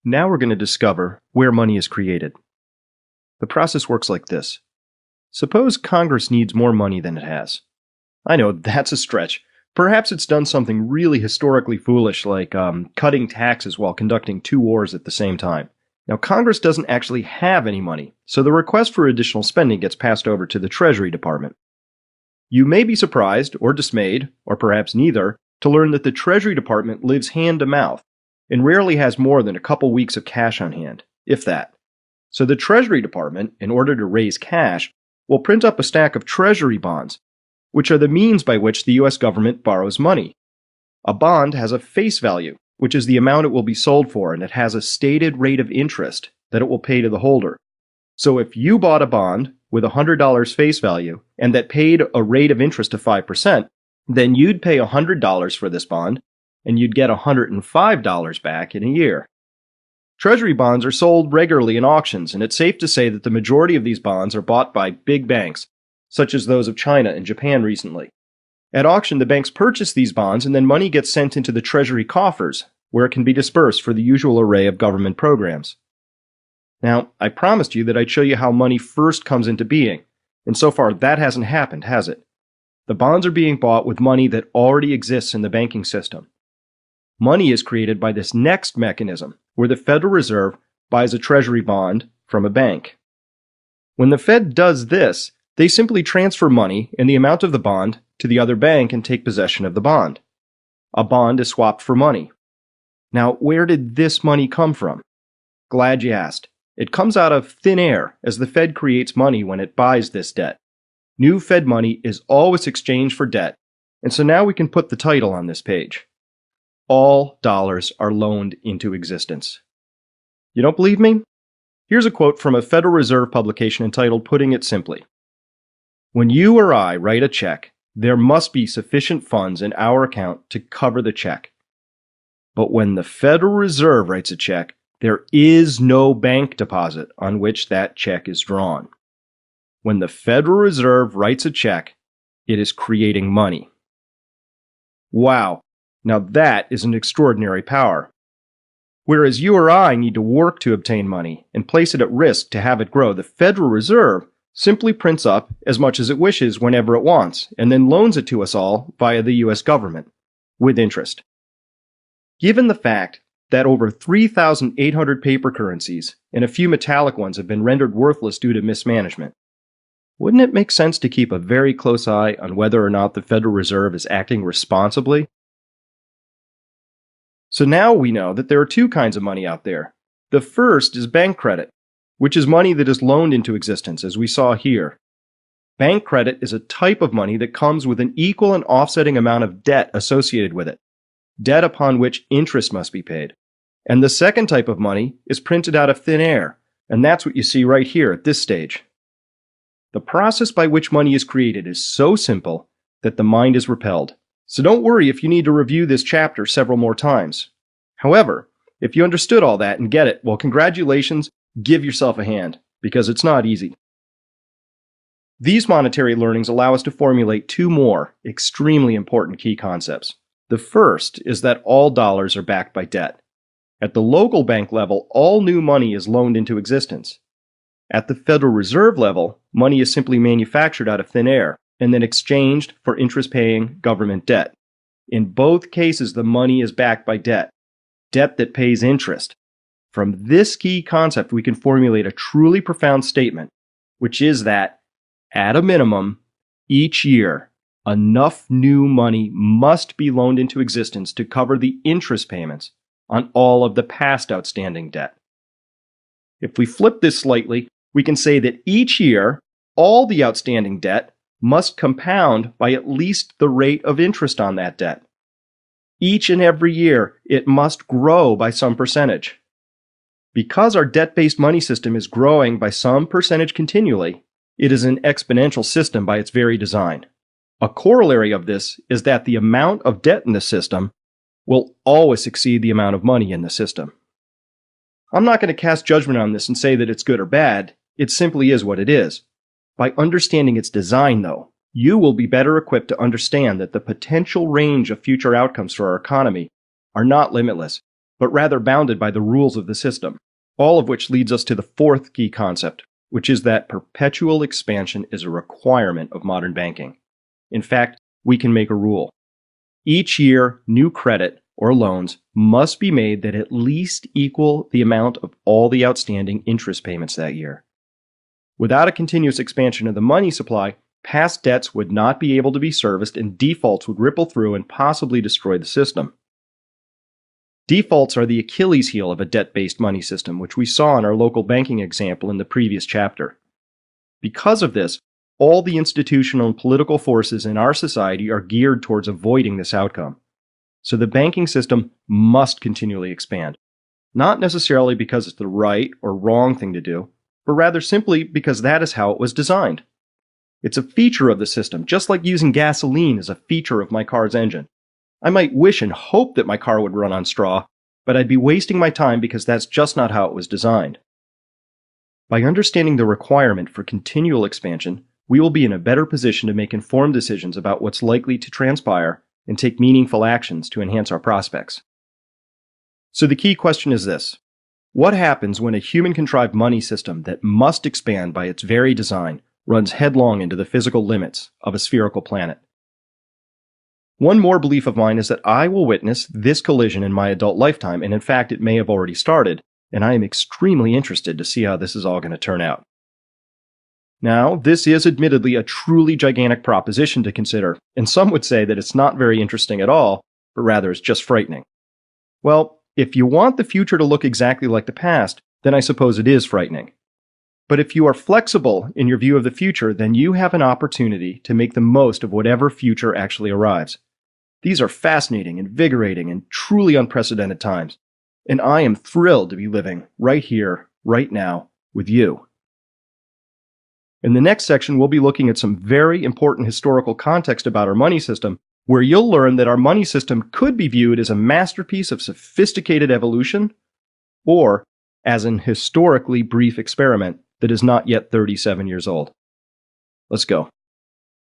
Now we're going to discover where money is created. The process works like this. Suppose Congress needs more money than it has. I know, that's a stretch. Perhaps it's done something really historically foolish like cutting taxes while conducting 2 wars at the same time. Now, Congress doesn't actually have any money, so the request for additional spending gets passed over to the Treasury Department. You may be surprised, or dismayed, or perhaps neither, to learn that the Treasury Department lives hand to mouth and rarely has more than a couple weeks of cash on hand, if that. So the Treasury Department, in order to raise cash, will print up a stack of Treasury bonds, which are the means by which the U.S. government borrows money. A bond has a face value, which is the amount it will be sold for, and it has a stated rate of interest that it will pay to the holder. So if you bought a bond with $100 face value and that paid a rate of interest of 5%, then you'd pay $100 for this bond, and you'd get $105 back in a year. Treasury bonds are sold regularly in auctions, and it's safe to say that the majority of these bonds are bought by big banks, such as those of China and Japan recently. At auction, the banks purchase these bonds, and then money gets sent into the Treasury coffers, where it can be dispersed for the usual array of government programs. Now, I promised you that I'd show you how money first comes into being, and so far that hasn't happened, has it? The bonds are being bought with money that already exists in the banking system. Money is created by this next mechanism, where the Federal Reserve buys a Treasury bond from a bank. When the Fed does this, they simply transfer money and the amount of the bond to the other bank and take possession of the bond. A bond is swapped for money. Now, where did this money come from? Glad you asked. It comes out of thin air as the Fed creates money when it buys this debt. New Fed money is always exchanged for debt, and so now we can put the title on this page. All dollars are loaned into existence. You don't believe me? Here's a quote from a Federal Reserve publication entitled Putting It Simply. When you or I write a check, there must be sufficient funds in our account to cover the check. But when the Federal Reserve writes a check, there is no bank deposit on which that check is drawn. When the Federal Reserve writes a check, it is creating money. Wow, now that is an extraordinary power. Whereas you or I need to work to obtain money and place it at risk to have it grow, the Federal Reserve simply prints up as much as it wishes whenever it wants, and then loans it to us all via the U.S. government, with interest. Given the fact that over 3,800 paper currencies and a few metallic ones have been rendered worthless due to mismanagement, wouldn't it make sense to keep a very close eye on whether or not the Federal Reserve is acting responsibly? So now we know that there are 2 kinds of money out there. The first is bank credit, which is money that is loaned into existence, as we saw here. Bank credit is a type of money that comes with an equal and offsetting amount of debt associated with it, debt upon which interest must be paid. And the second type of money is printed out of thin air, and that's what you see right here at this stage. The process by which money is created is so simple that the mind is repelled. So don't worry if you need to review this chapter several more times. However, if you understood all that and get it, well, congratulations, give yourself a hand, because it's not easy. These monetary learnings allow us to formulate 2 more extremely important key concepts. The first is that all dollars are backed by debt. At the local bank level, all new money is loaned into existence. At the Federal Reserve level, money is simply manufactured out of thin air and then exchanged for interest-paying government debt. In both cases, the money is backed by debt, debt that pays interest. From this key concept, we can formulate a truly profound statement, which is that, at a minimum, each year, enough new money must be loaned into existence to cover the interest payments on all of the past outstanding debt. If we flip this slightly, we can say that each year, all the outstanding debt must compound by at least the rate of interest on that debt. Each and every year, it must grow by some percentage. Because our debt-based money system is growing by some percentage continually, it is an exponential system by its very design. A corollary of this is that the amount of debt in the system will always exceed the amount of money in the system. I'm not going to cast judgment on this and say that it's good or bad. It simply is what it is. By understanding its design, though, you will be better equipped to understand that the potential range of future outcomes for our economy are not limitless, but rather bounded by the rules of the system, all of which leads us to the fourth key concept, which is that perpetual expansion is a requirement of modern banking. In fact, we can make a rule. Each year, new credit or loans must be made that at least equal the amount of all the outstanding interest payments that year. Without a continuous expansion of the money supply, past debts would not be able to be serviced and defaults would ripple through and possibly destroy the system. Defaults are the Achilles heel of a debt-based money system, which we saw in our local banking example in the previous chapter. Because of this, all the institutional and political forces in our society are geared towards avoiding this outcome. So the banking system must continually expand, not necessarily because it's the right or wrong thing to do, but rather simply because that is how it was designed. It's a feature of the system, just like using gasoline is a feature of my car's engine. I might wish and hope that my car would run on straw, but I'd be wasting my time because that's just not how it was designed. By understanding the requirement for continual expansion, we will be in a better position to make informed decisions about what's likely to transpire and take meaningful actions to enhance our prospects. So the key question is this: what happens when a human-contrived money system that must expand by its very design runs headlong into the physical limits of a spherical planet? One more belief of mine is that I will witness this collision in my adult lifetime, and in fact it may have already started, and I am extremely interested to see how this is all going to turn out. Now, this is admittedly a truly gigantic proposition to consider, and some would say that it's not very interesting at all, but rather it's just frightening. Well, if you want the future to look exactly like the past, then I suppose it is frightening. But if you are flexible in your view of the future, then you have an opportunity to make the most of whatever future actually arrives. These are fascinating, invigorating, and truly unprecedented times, and I am thrilled to be living right here, right now, with you. In the next section, we'll be looking at some very important historical context about our money system, where you'll learn that our money system could be viewed as a masterpiece of sophisticated evolution, or as an historically brief experiment that is not yet 37 years old. Let's go.